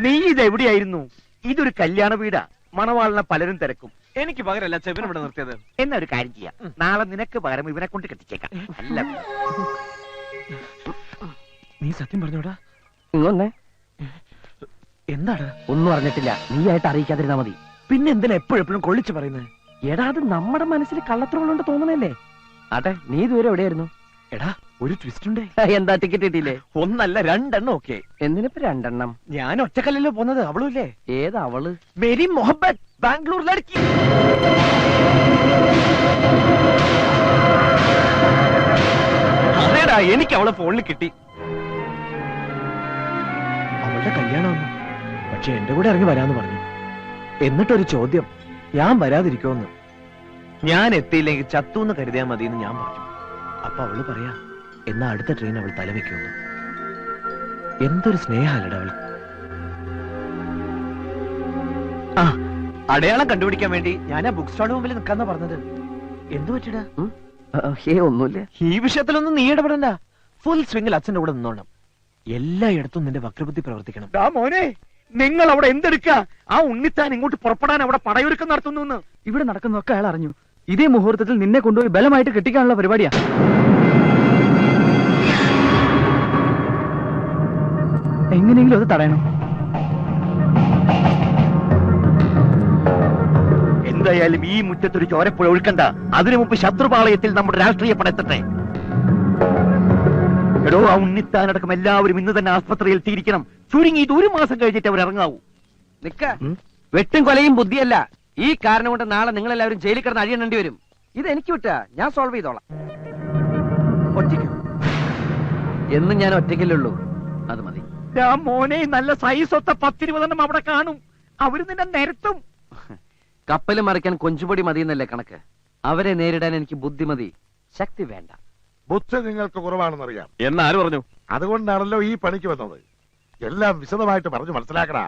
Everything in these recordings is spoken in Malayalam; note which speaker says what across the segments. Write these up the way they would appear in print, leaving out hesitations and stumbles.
Speaker 1: നീ ഇതെവിടെയായിരുന്നു? ഇതൊരു കല്യാണ വീടാ. മണവാളിനെ പലരും തിരക്കും.
Speaker 2: എനിക്ക് പകരല്ല ചെവിനെ ഇവിടെ നിർത്തിയത്.
Speaker 1: എന്നാ ഒരു കാര്യം ചെയ്യാം, നാളെ നിനക്ക് പകരം ഇവനെ കൊണ്ട് കെട്ടിച്ചേക്കാം. അല്ല
Speaker 2: നീ സത്യം പറഞ്ഞോടാ?
Speaker 1: ഇങ്ങൊന്നേ.
Speaker 2: എന്താണ്?
Speaker 1: ഒന്നും അറിഞ്ഞിട്ടില്ല, നീ ആയിട്ട് അറിയിക്കാതിരുന്നാ മതി.
Speaker 2: പിന്നെ എന്തിനാ എപ്പോഴെപ്പോഴും കൊള്ളിച്ചു പറയുന്നത്?
Speaker 1: എടാ, അത് നമ്മുടെ മനസ്സിൽ കള്ളത്തരങ്ങളുണ്ട് തോന്നണല്ലേ. ആട്ടെ, നീ ഇതുവരെ എവിടെയായിരുന്നു?
Speaker 2: എടാ, ഒരു ട്വിസ്റ്റ് ഉണ്ടേ.
Speaker 1: എന്താ ടിക്കറ്റ് കിട്ടിയില്ലേ?
Speaker 2: ഒന്നല്ല രണ്ടെണ്ണം. ഓക്കെ,
Speaker 1: എന്തിനിപ്പോ രണ്ടെണ്ണം?
Speaker 2: ഞാൻ ഒറ്റക്കല്ലല്ലോ പോന്നത്, അവളും ഇല്ലേ?
Speaker 1: ഏതാ അവള്?
Speaker 2: മേരി മൊഹബത്ത്, ബാംഗ്ലൂർ ലड़की. അതേടാ, എനിക്ക് അവളെ ഫോണിൽ കിട്ടി. അവളുടെ കല്യാണം, പക്ഷെ എന്റെ കൂടെ ഇറങ്ങി വരാന്ന് പറഞ്ഞു. എന്നിട്ടൊരു ചോദ്യം, ഞാൻ വരാതിരിക്കുമെന്ന്. ഞാൻ എത്തിയില്ലെങ്കിൽ ചത്തൂന്ന് കരുതിയാൽ മതി എന്ന് ഞാൻ പറഞ്ഞു. അപ്പൊ അവള് പറയാ, എന്നാ അടുത്ത ട്രെയിൻ അവൾ തലവെക്കുമെന്ന്. എന്തൊരു സ്നേഹമല്ലട അവൾ. ആ, അടയാളം കണ്ടുപിടിക്കാൻ വേണ്ടി ഞാൻ ആ ബുക്ക് സ്റ്റാളിന് മുമ്പിൽ നിൽക്കാന്നാ പറഞ്ഞത്. എന്തു പറ്റിടാ?
Speaker 1: ഒന്നുമില്ല.
Speaker 2: ഈ വിഷയത്തിലൊന്നും നീ ഇടപെടണ്ട. ഫുൾ സ്വിംഗിൽ അച്ഛന്റെ കൂടെ നിന്നോണം. എല്ലായിടത്തും നിന്റെ വക്രബുദ്ധി പ്രവർത്തിക്കണം.
Speaker 1: മോനെ, നിങ്ങൾ അവിടെ എന്തെടുക്ക? ആ ഉണ്ണിത്താൻ ഇങ്ങോട്ട് പുറപ്പെടാൻ അവിടെ പടയൊരുക്കം നടത്തുന്നു.
Speaker 3: ഇവിടെ നടക്കുന്നതൊക്കെ അയാൾ അറിഞ്ഞു. ഇതേ മുഹൂർത്തത്തിൽ നിന്നെ കൊണ്ടുപോയി ബലമായിട്ട് കെട്ടിക്കാനുള്ള പരിപാടിയാ. എങ്ങനെയെങ്കിലും അത് തടയണം.
Speaker 1: എന്തായാലും ഈ മുറ്റത്തൊരു ചോരപ്പുഴ ഒഴുക്കണ്ട. അതിനു മുമ്പ് ശത്രുപാളയത്തിൽ നമ്മുടെ രാഷ്ട്രീയ പടയെത്തട്ടെ. എടോ, ആ ഉണ്ണിത്താനടക്കം എല്ലാവരും ഇന്ന് തന്നെ ആസ്പത്രിയിൽ എത്തിയിരിക്കണം. ചുരുങ്ങി ഇത് 1 മാസം കഴിഞ്ഞിട്ട് അവർ ഇറങ്ങാവൂ.
Speaker 3: നിക്ക, വെട്ടും കൊലയും ബുദ്ധിയല്ല. ഈ കാരണം കൊണ്ട് നാളെ നിങ്ങൾ എല്ലാവരും ജയിലിൽ കിടന്ന് അഴിയണേണ്ടി വരും. ഇത് എനിക്ക് വിട്ടാ, ഞാൻ സോൾവ് ചെയ്തോളാം. ഒറ്റയ്ക്ക് എന്നും ഞാൻ ഒറ്റയ്ക്കല്ലുള്ളൂ, അത് മതി.
Speaker 1: മോനെ, നല്ല സൈസൊത്ത 10-20 അവിടെ കാണും. അവര് നിന്നെ നിരത്തും.
Speaker 3: കപ്പല് മറിക്കാൻ കൊഞ്ചുപൊടി മതിയെന്നല്ലേ കണക്ക്. അവരെ നേരിടാൻ എനിക്ക് ബുദ്ധി മതി, ശക്തി വേണ്ട.
Speaker 4: ബുദ്ധി നിങ്ങൾക്ക് കുറവാണെന്നറിയാം.
Speaker 2: എന്നാര് പറഞ്ഞു?
Speaker 4: അതുകൊണ്ടാണല്ലോ ഈ പണിക്ക് വന്നത്. എല്ലാം വിശദമായിട്ട് പറഞ്ഞു മനസ്സിലാക്കടാ.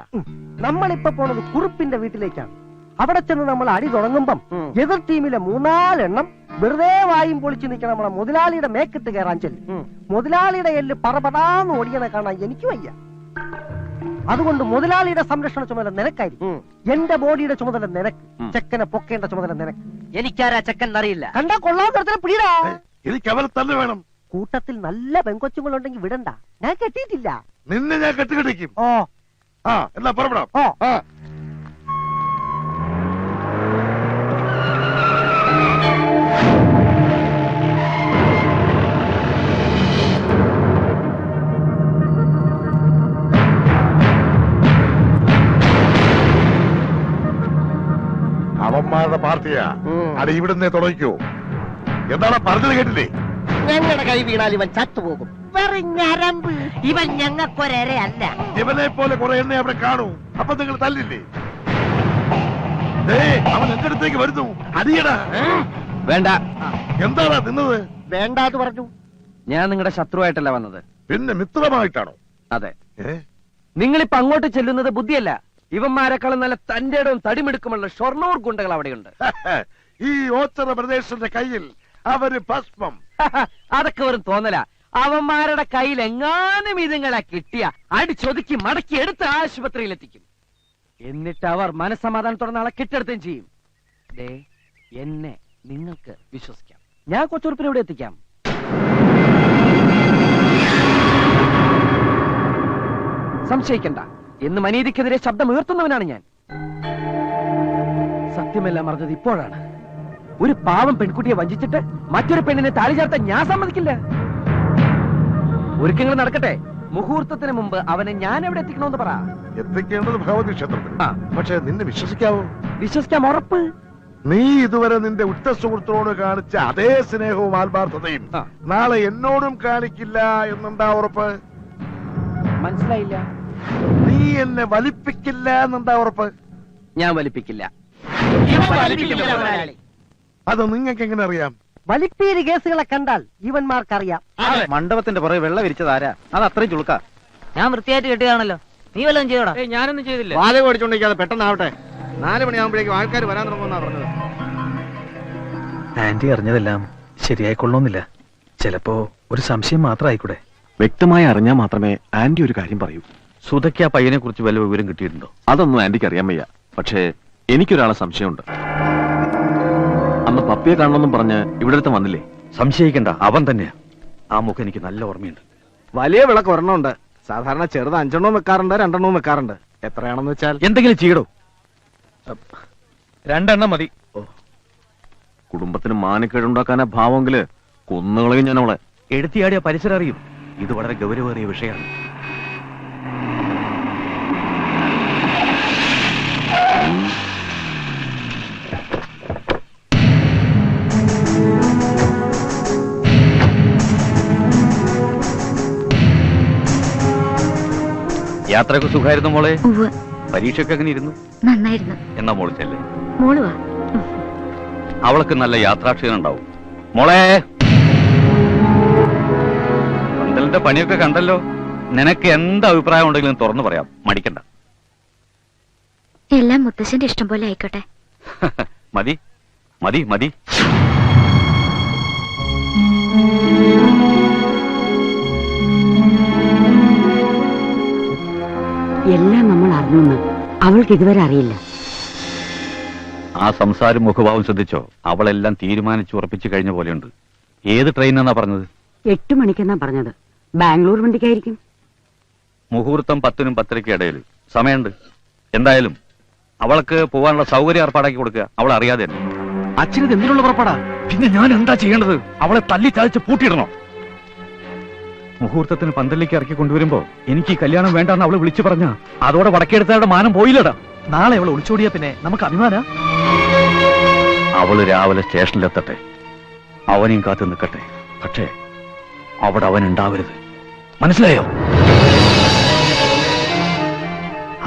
Speaker 5: നമ്മളിപ്പോ പോണത് കുറുപ്പിന്റെ വീട്ടിലേക്കാണ്. അവിടെ ചെന്ന് നമ്മൾ അടി തുടങ്ങുമ്പം എതിർ ടീമിലെ 3-4 എണ്ണം വെറുതെ വായും പൊളിച്ചു നിൽക്കണം. നമ്മളെ മുതലാളിയുടെ മേക്കിട്ട് കയറാൻ ചെല്ലും. മുതലാളിയുടെ എല്ല് പറപടാന്ന് ഓടിയനെ കാണാൻ എനിക്ക് വയ്യ. അതുകൊണ്ട് മുതലാളിയുടെ സംരക്ഷണ ചുമതല നിനക്കായിരിക്കും. എന്റെ ബോഡിയുടെ ചുമതല നിനക്ക്. ചെക്കനെ പൊക്കേണ്ട ചുമതല നിനക്ക്.
Speaker 3: എനിക്കാരാ ചെക്കൻ അറിയില്ല.
Speaker 5: കണ്ടാ കൊള്ളാൻ പിടിടാ.
Speaker 4: എനിക്ക് അവരെ തന്നെ വേണം.
Speaker 5: കൂട്ടത്തിൽ നല്ല പെങ്കൊച്ചുങ്ങളുണ്ടെങ്കിൽ വിടണ്ട. ഞാൻ കെട്ടിയിട്ടില്ല.
Speaker 4: നിന്നെ ഞാൻ കെട്ടിക്കെട്ടിക്കും.
Speaker 5: ഓ
Speaker 4: ആ, എന്നാ പുറപ്പെടാം.
Speaker 5: ഓ
Speaker 4: അവന്മാരുടെ പാർട്ടിയാ. അടി ഇവിടുന്ന് തുടങ്ങിക്കോ. എന്താണ് പറഞ്ഞത് കേട്ടില്ലേ?
Speaker 5: ഞങ്ങളുടെ കൈ വീണാൽ ഇവൻ ചത്തുപോകും. ഞരമ്പ് ഇവൻ ഞങ്ങൾക്കൊരല്ല.
Speaker 4: ഇവനെ പോലെ കുറെ എണ്ണ അവിടെ കാണൂ. അപ്പൊ നിങ്ങൾ തല്ലില്ലേ? അവൻ എന്റെ അടുത്തേക്ക് വരുന്നു. അടിയടാ.
Speaker 3: വേണ്ട.
Speaker 4: എന്താടാ തിന്നത്?
Speaker 5: വേണ്ടാന്ന് പറഞ്ഞു.
Speaker 3: ഞാൻ നിങ്ങളുടെ ശത്രുവായിട്ടല്ല വന്നത്.
Speaker 4: പിന്നെ മിത്രമായിട്ടാണോ?
Speaker 3: അതെ. നിങ്ങളിപ്പോ അങ്ങോട്ട് ചെല്ലുന്നത് ബുദ്ധിയല്ല. ഇവന്മാരെക്കാളും നല്ല തന്റെ ഇടവും തടിമെടുക്കുമുള്ള ഷൊർണൂർ ഗുണ്ടകൾ അവിടെയുണ്ട്.
Speaker 4: ഈ ഓച്ചറ പ്രദേശത്തിന്റെ കയ്യിൽ അവര് ഭസ്മം.
Speaker 3: അതൊക്കെ വെറും തോന്നല. അവന്മാരുടെ കയ്യിൽ എങ്ങാനും ഇതുങ്ങളെ കിട്ടിയ അടിച്ചൊതുക്കി മടക്കി എടുത്ത് ആശുപത്രിയിൽ എത്തിക്കും. എന്നിട്ട് അവർ മനസ്സമാധാനത്തോടെ നാളെ കെട്ടെടുത്തുകയും ചെയ്യും. ദേ, എന്നെ നിങ്ങൾക്ക് വിശ്വസിക്കാം. ഞാൻ കൊച്ചുറുപ്പിനെ ഇവിടെ എത്തിക്കാം. സംശയിക്കണ്ട. എന്നും അനീതിക്കെതിരെ ശബ്ദം ഉയർത്തുന്നവനാണ് ഞാൻ. സത്യമെല്ലാം അറിഞ്ഞത് ഇപ്പോഴാണ്. ഒരു പാവം പെൺകുട്ടിയെ വഞ്ചിച്ചിട്ട് മറ്റൊരു പെണ്ണിനെ താലി ചേർത്താൻ ഞാൻ സമ്മതിക്കില്ല. ഒരുക്കങ്ങൾ നടക്കട്ടെ. മുഹൂർത്തത്തിന് മുമ്പ് അവനെ ഞാൻ എവിടെ എത്തിക്കണമെന്ന് പറ.
Speaker 4: എത്തിക്കേണ്ടത് ഭഗവതി ക്ഷേത്രത്തിൽ. പക്ഷെ നിന്നെ വിശ്വസിക്കാവോ?
Speaker 3: വിശ്വസിക്കാം, ഉറപ്പ്.
Speaker 4: നീ ഇതുവരെ നിന്റെ ഉറ്റ സുഹൃത്തിനോട് കാണിച്ച അതേ സ്നേഹവും ആത്മാർത്ഥതയും നാളെ എന്നോടും കാണിക്കില്ല എന്നെന്താ ഉറപ്പ്?
Speaker 3: മനസ്സിലായില്ല.
Speaker 4: നീ എന്നെ വലിപ്പിക്കില്ല എന്നെന്താ ഉറപ്പ്?
Speaker 3: ഞാൻ വലിപ്പിക്കില്ല.
Speaker 4: അത് നിങ്ങൾക്ക് എങ്ങനെ അറിയാം?
Speaker 5: വലിപ്പീര് കേസുകളെ കണ്ടാൽ ഇവന്മാർക്കറിയാം.
Speaker 2: മണ്ഡപത്തിന്റെ പുറകെ വെള്ളം വിരിച്ചതാരാ? അത് അത്രയും ചുളുക്ക.
Speaker 6: ഞാൻ വൃത്തിയായിട്ട് കെട്ടുകയാണല്ലോ. നീ വല്ലതും ചെയ്യടാ.
Speaker 2: ഞാനൊന്നും ചെയ്തില്ല.
Speaker 1: വാല ഓടിച്ചോണ്ടിരിക്കാതെ പെട്ടെന്നാവട്ടെ. 4 മണിയാകുമ്പോഴേക്കും ആൾക്കാർ വരാൻ തുടങ്ങുമെന്നാ പറഞ്ഞത്.
Speaker 2: ആന്റി അറിഞ്ഞതെല്ലാം ശരിയായിക്കൊള്ളണമെന്നില്ല. ചിലപ്പോ ഒരു സംശയം മാത്രം ആയിക്കൂടെ. വ്യക്തമായി അറിഞ്ഞാൽ മാത്രമേ ആന്റി ഒരു കാര്യം പറയൂ.
Speaker 1: സുധയ്ക്ക് ആ പയ്യനെ കുറിച്ച് വല്ല വിവരം കിട്ടിയിട്ടുണ്ടോ?
Speaker 2: അതൊന്നും ആന്റിക്ക് അറിയാൻ വയ്യ. പക്ഷേ എനിക്കൊരാളെ സംശയമുണ്ട്. അന്ന് പപ്പിയെ കാണണമെന്നും പറഞ്ഞ് ഇവിടെ അടുത്ത് വന്നില്ലേ?
Speaker 1: സംശയിക്കണ്ട, അവൻ തന്നെയാ. ആ മുഖം എനിക്ക് നല്ല ഓർമ്മയുണ്ട്.
Speaker 2: വലിയ വിളക്ക് ഒരെണ്ണമുണ്ട്. സാധാരണ ചെറുത് 5 വെക്കാറുണ്ട്, 2 വെക്കാറുണ്ട്. എത്രയാണെന്ന് വെച്ചാൽ
Speaker 1: എന്തെങ്കിലും ചെയ്യടോ. 2 മതി.
Speaker 2: കുടുംബത്തിന് മാനക്കേടുണ്ടാക്കാനാ ഭാവമെങ്കില് കൊന്നുകളയും ഞാൻ അവളെ.
Speaker 1: എടുത്തിയാടിയ പരിസരം അറിയും. ഇത് വളരെ ഗൗരവേറിയ വിഷയമാണ്. യാത്രയൊക്കെ സുഖമായിരുന്നു മോളെ? പരീക്ഷയൊക്കെ എങ്ങനെ ഇരുന്നു?
Speaker 7: നന്നായിരുന്നു.
Speaker 1: എന്നാ മോള് ചെല്ലേ.
Speaker 7: മോളുവാ.
Speaker 1: അവൾക്ക് നല്ല യാത്രാക്ഷീണം ഉണ്ടാവും. മോളെ, പന്തലിന്റെ പണിയൊക്കെ കണ്ടല്ലോ. നിനക്ക് എന്ത് അഭിപ്രായം ഉണ്ടെങ്കിലും തുറന്നു പറയാം, മടിക്കണ്ട.
Speaker 7: എല്ലാം മുത്തശ്ശന്റെ ഇഷ്ടം പോലെ ആയിക്കോട്ടെ.
Speaker 1: മതി മതി മതി.
Speaker 8: എല്ലാം നമ്മൾ അറിഞ്ഞു, അവൾക്ക് ഇതുവരെ അറിയില്ല.
Speaker 1: ആ സംസാരം മുഖഭാവം ശ്രദ്ധിച്ചോ? അവളെല്ലാം തീരുമാനിച്ചു ഉറപ്പിച്ചു കഴിഞ്ഞ പോലെയുണ്ട്. ഏത് ട്രെയിനാന്നാ പറഞ്ഞത്?
Speaker 8: 8 മണിക്കെന്നാ പറഞ്ഞത്. ബാംഗ്ലൂർ വണ്ടിക്കായിരിക്കും.
Speaker 1: മുഹൂർത്തം 10-നും 10:30 ഇടയിൽ സമയമുണ്ട്. എന്തായാലും അവൾക്ക് പോകാനുള്ള സൗകര്യം ഏർപ്പാടാക്കി കൊടുക്കുക. അവൾ അറിയാതെ തന്നെ.
Speaker 2: അച്ഛനത് എന്തിനുള്ള പുറപ്പാടാ?
Speaker 1: പിന്നെ ഞാൻ എന്താ ചെയ്യേണ്ടത്? അവളെ തല്ലി ചാലിച്ച് പൂട്ടിയിടണോ? മുഹൂർത്തത്തിന് പന്തലിലേക്ക് ഇറക്കി കൊണ്ടുവരുമ്പോ എനിക്ക് ഈ കല്യാണം വേണ്ടെന്ന് അവള് വിളിച്ചു പറഞ്ഞ അതോടെ വടക്കെടുത്തവരുടെ മാനം പോയില്ലടാ.
Speaker 2: നാളെ അവൾ ഒളിച്ചോടിയ പിന്നെ നമുക്ക് അഭിമാന.
Speaker 1: അവള് രാവിലെ സ്റ്റേഷനിലെത്തട്ടെ, അവനെയും കാത്തു നിൽക്കട്ടെ. പക്ഷേ അവിടെ അവൻ ഉണ്ടാവരുത്. മനസ്സിലായോ?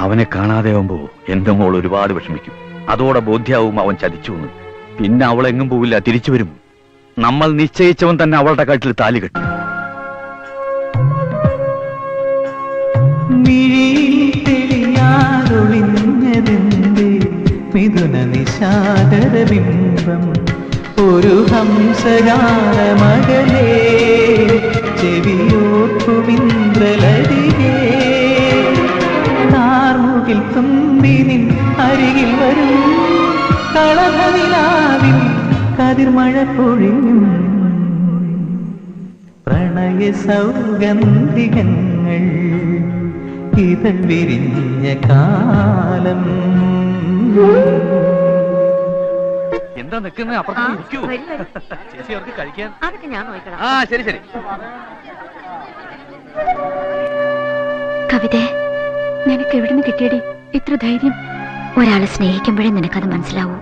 Speaker 1: അവനെ കാണാതെ ആവുമ്പോ എന്റെ മോൾ ഒരുപാട് വിഷമിക്കും. അതോടെ ബോധ്യാവും അവൻ ചതിച്ചു എന്ന്. പിന്നെ അവൾ എങ്ങും പോവില്ല, തിരിച്ചു വരും. നമ്മൾ നിശ്ചയിച്ചവൻ തന്നെ അവളുടെ കഴുത്തിൽ താലി കെട്ടും.
Speaker 9: മിഥുന നിശാദരബിംബം ഒരു ഹംസഗാനമകലേ ചെവിയോർക്കുമിന്ദ്രലരികേ കാർമുകിൽ തുമ്പിനിൻ അരികിൽ വരും കളഭനിലാവിൽ കതിർമഴ പൊഴിയും പ്രണയ സൗഗന്ധികങ്ങൾ ഇതൾ വിരിഞ്ഞ കാലം.
Speaker 1: എന്താ നിൽക്കുന്നത്? അപ്പുറത്ത് ഇരിക്കൂ. ചേച്ചി അവർക്ക് കഴിക്കാൻ.
Speaker 7: അതൊക്കെ ഞാൻ നോക്കണം.
Speaker 1: ആ ശരി ശരി.
Speaker 7: കവിതേ, നിനക്ക് എവിടുന്ന് കിട്ടിയടി ഇത്ര ധൈര്യം? ഒരാളെ സ്നേഹിക്കുമ്പോഴേ നിനക്കത് മനസ്സിലാവൂ.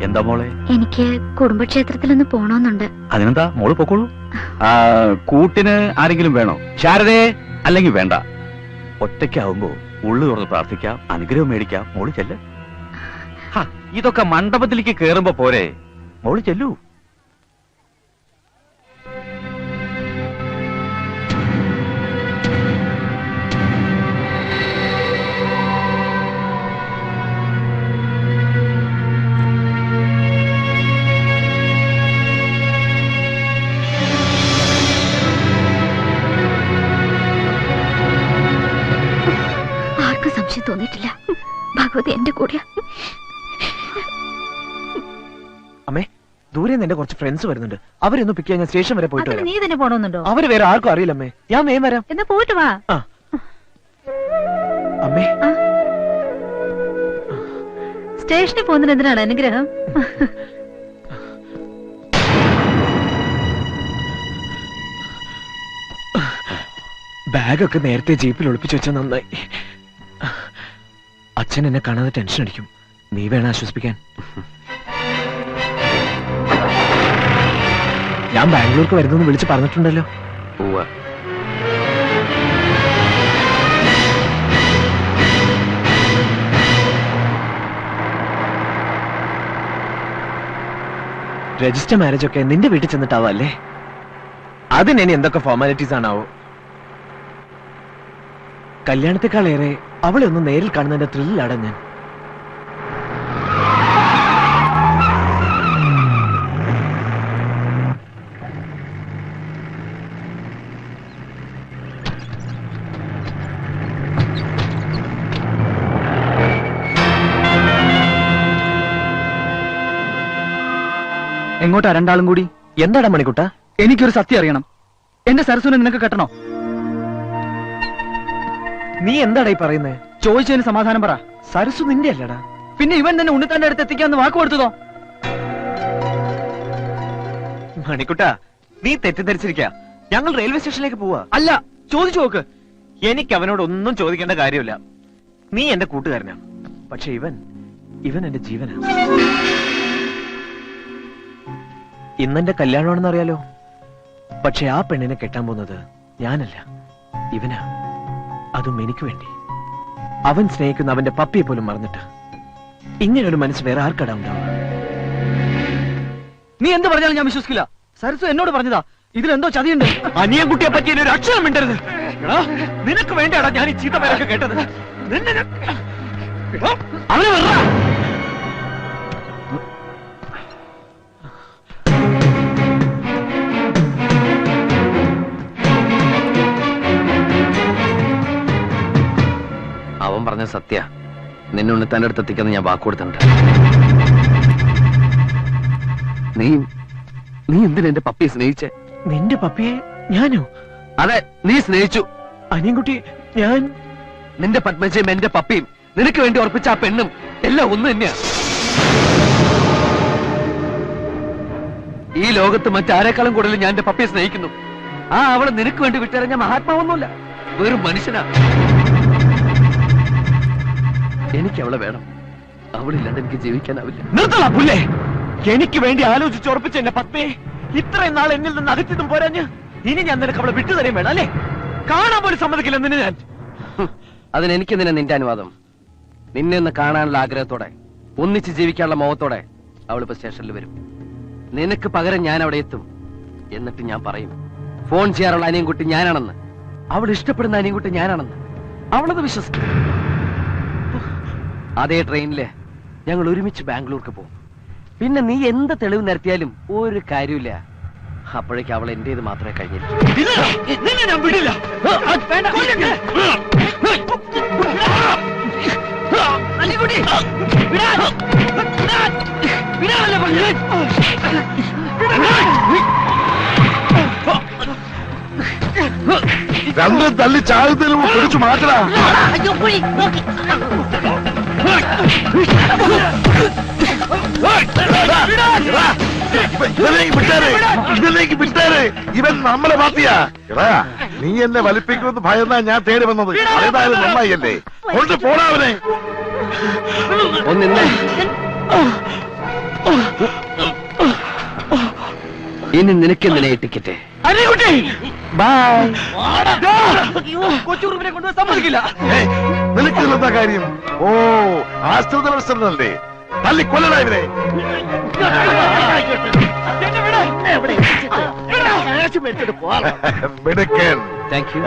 Speaker 1: എന്താ മോളെ?
Speaker 7: എനിക്ക് കുടുംബക്ഷേത്രത്തിലൊന്ന് പോണോന്നുണ്ട്.
Speaker 1: അതിനെന്താ, മോള് പൊക്കോളൂ. കൂട്ടിന് ആരെങ്കിലും വേണോ? ശാരദേ, അല്ലെങ്കിൽ വേണ്ട. ഒറ്റയ്ക്കാവുമ്പോ ഉള്ളു തുറന്ന് പ്രാർത്ഥിക്കാം, അനുഗ്രഹം മേടിക്കാം. മോള് ചെല്ല്. ഇതൊക്കെ മണ്ഡപത്തിലേക്ക് കേറുമ്പോ പോരെ? മോള് ചെല്ലൂ.
Speaker 7: തോന്നിയിട്ടില്ല. ഭഗവതി എന്റെ കൂടെ.
Speaker 2: അമ്മേ, ദൂരെ എന്റെ കുറച്ച് ഫ്രണ്ട്സ് വരുന്നുണ്ട്. അവരൊന്ന് പിക്ക് ചെയ്യാൻ സ്റ്റേഷൻ വരെ പോയിട്ട് വരാം.
Speaker 8: നീ തന്നെ പോണോന്നുണ്ടോ?
Speaker 2: അവര് വേറെ ആർക്കും അറിയില്ലമ്മേ. ഞാൻ വേഗം വരാം.
Speaker 8: എന്നാ പോയിട്ട് വാ.
Speaker 2: അമ്മേ,
Speaker 8: സ്റ്റേഷനിൽ പോകുന്നതിന് എന്തിനാണ് അനുഗ്രഹം?
Speaker 2: ബാഗൊക്കെ നേരത്തെ ജീപ്പിൽ ഒളിപ്പിച്ചു വെച്ചാൽ നന്നായി. അച്ഛൻ എന്നെ കാണാതെ ടെൻഷൻ അടിക്കും. നീ വേണം ആശ്വസിപ്പിക്കാൻ. ഞാൻ ബാംഗ്ലൂർക്ക് വരുന്നു വിളിച്ച് പറഞ്ഞിട്ടുണ്ടല്ലോ.
Speaker 1: പോവാ.
Speaker 2: രജിസ്റ്റർ മാരേജ് ഒക്കെ നിന്റെ വീട്ടിൽ ചെന്നിട്ടാവല്ലേ? അതിനി എന്തൊക്കെ ഫോർമാലിറ്റീസ് ആണാവോ? കല്യാണത്തെക്കാളേറെ അവളെ ഒന്ന് നേരിൽ കാണുന്നതിന്റെ ത്രില്ലാണ് ഞാൻ.
Speaker 3: എങ്ങോട്ടാ രണ്ടാളും കൂടി?
Speaker 2: എന്താടാ മണിക്കുട്ട?
Speaker 3: എനിക്കൊരു സത്യം അറിയണം. എന്റെ സരസുനെ നിനക്ക് കെട്ടണോ?
Speaker 2: നീ എന്താടാ ഈ പറയുന്നേ?
Speaker 3: ചോദിച്ചതിന് സമാധാനം പറ.
Speaker 2: സരസു നിന്റെ അല്ലടാ.
Speaker 3: പിന്നെ ഇവൻ തന്നെ ഉണ്ണിത്താന്റെ അടുത്ത് എത്തിക്കാന്ന് വാക്ക് കൊടുത്തതോ?
Speaker 2: മണിക്കുട്ട, നീ തെറ്റിദ്ധരിച്ചിരിക്ക. ഞങ്ങൾ റെയിൽവേ സ്റ്റേഷനിലേക്ക് പോവാ.
Speaker 3: അല്ല, ചോദിച്ചു നോക്ക്.
Speaker 2: എനിക്ക് അവനോട് ഒന്നും ചോദിക്കേണ്ട കാര്യമില്ല. നീ എന്റെ കൂട്ടുകാരനാ. പക്ഷെ ഇവൻ എന്റെ ജീവനാ. ഇന്നെന്റെ കല്യാണമാണെന്ന് അറിയാലോ. പക്ഷെ ആ പെണ്ണിനെ കെട്ടാൻ പോകുന്നത് ഞാനല്ല, ഇവനാ. അതും എനിക്ക് വേണ്ടി. അവൻ സ്നേഹിക്കുന്ന അവന്റെ പപ്പിയെ പോലും മറന്നിട്ട്. ഇങ്ങനൊരു മനസ്സ് വേറെ ആർക്കടാ ഉണ്ടാവുക?
Speaker 3: നീ എന്ത് പറഞ്ഞാലും ഞാൻ വിശ്വസിക്കില്ല. സരസു എന്നോട് പറഞ്ഞതാ. ഇതിലെന്തോ ചതിയുണ്ട്.
Speaker 2: അനിയൻകുട്ടിയെ പറ്റി ഒരു അക്ഷരം മിണ്ടരുത്. നിനക്ക് വേണ്ടിയാടാ ഞാൻ ഈ ചീത്ത പേരൊക്കെ കേട്ടത്. അവനെ വെറുതെ
Speaker 3: അവൻ പറഞ്ഞ സത്യ. നിന്നെ ഉണ്ണിത്താന്റെ അടുത്ത് എത്തിക്കാന്ന് ഞാൻ വാക്ക് കൊടുത്തിട്ടുണ്ട്. നീ എന്തിനാ എന്റെ പപ്പിയെ സ്നേഹിച്ചേ?
Speaker 2: നിന്റെ പപ്പിയെ ഞാനോ?
Speaker 3: അതെ, നീ സ്നേഹിച്ചു.
Speaker 2: അനിയൻകുട്ടി, ഞാൻ
Speaker 3: നിന്റെ പത്മജയും എന്റെ പപ്പിയും നിനക്ക് വേണ്ടി ഉറപ്പിച്ച ആ പെണ്ണും എല്ലാം ഒന്ന് തന്നെയാ. ഈ ലോകത്ത് മറ്റാരെക്കാളും കൂടുതൽ ഞാൻ എന്റെ പപ്പിയെ സ്നേഹിക്കുന്നു. ആ അവളെ നിനക്ക് വേണ്ടി വിട്ടിറങ്ങിയ മഹാത്മാവൊന്നുമില്ല, വെറും മനുഷ്യനാ. എനിക്ക് അവളെ വേണം. അവളില്ലാതെ എനിക്ക് ജീവിക്കാനാവില്ല.
Speaker 2: നിർത്തല പുല്ലേ. എനിക്ക് വേണ്ടി ആലോചിച്ച് ഉറപ്പിച്ച എന്റെ പത്മയെ ഇത്രയും നാൾ എന്നിൽ നിന്ന് അകറ്റിയതും പോരാഞ്ഞ് ഇനി ഞാൻ നിനക്ക് അവളെ വിട്ടു തരാൻ വേണം അല്ലേ? കാണാൻ പോലും സമ്മതിക്കില്ല നിന്നെ ഞാൻ.
Speaker 3: അതിനെനിക്ക് നിന്റെ അനുവാദം. നിന്നെ ഒന്ന് കാണാനുള്ള ആഗ്രഹത്തോടെ, ഒന്നിച്ച് ജീവിക്കാനുള്ള മോഹത്തോടെ അവളിപ്പോ സ്റ്റേഷനിൽ വരും. നിനക്ക് പകരം ഞാൻ അവിടെ എത്തും. എന്നിട്ട് ഞാൻ പറയും, ഫോൺ ചെയ്യാറുള്ള അനിയൻകുട്ടി ഞാനാണെന്ന്, അവൾ ഇഷ്ടപ്പെടുന്ന അനിയൻകുട്ടി ഞാനാണെന്ന്. അവളത് വിശ്വസിക്കും. അതേ ട്രെയിനില് ഞങ്ങൾ ഒരുമിച്ച് ബാംഗ്ലൂർക്ക് പോകും. പിന്നെ നീ എന്ത് തെളിവ് നിരത്തിയാലും ഒരു കാര്യമില്ല. അപ്പോഴേക്ക് അവൾ എന്റേത് മാത്രമേ കഴിഞ്ഞിരിക്കൂ.
Speaker 2: ഞാൻ വിടില്ല.
Speaker 4: രണ്ടും തല്ലി ചാകത്തിന് പിടിച്ചു മാറ്റടാ. ഇതിലേക്ക് വിട്ടാര്. ഇവൻ നമ്മളെ മാറ്റിയാ. എടാ, നീ എന്നെ വലിപ്പിക്കുമെന്ന് ഭയന്നാ ഞാൻ തേടി വന്നത്. ഏതായാലും നന്നായില്ലേ. കൊണ്ട് പോടാവനെ.
Speaker 3: ഒന്നിന്നെ ഇനി നിനക്കെന്തിനാ ടിക്കറ്റ്?
Speaker 2: കൊച്ചുറുപ്പിനെ കൊണ്ടുപോയി സമ്മതിക്കില്ല.
Speaker 4: നിനക്ക് എന്താ കാര്യം? ഓ, ആശ്രിത മത്സരല്ലേ? തല്ലി കൊല്ലടാ ഇവരെ.
Speaker 3: Thank you.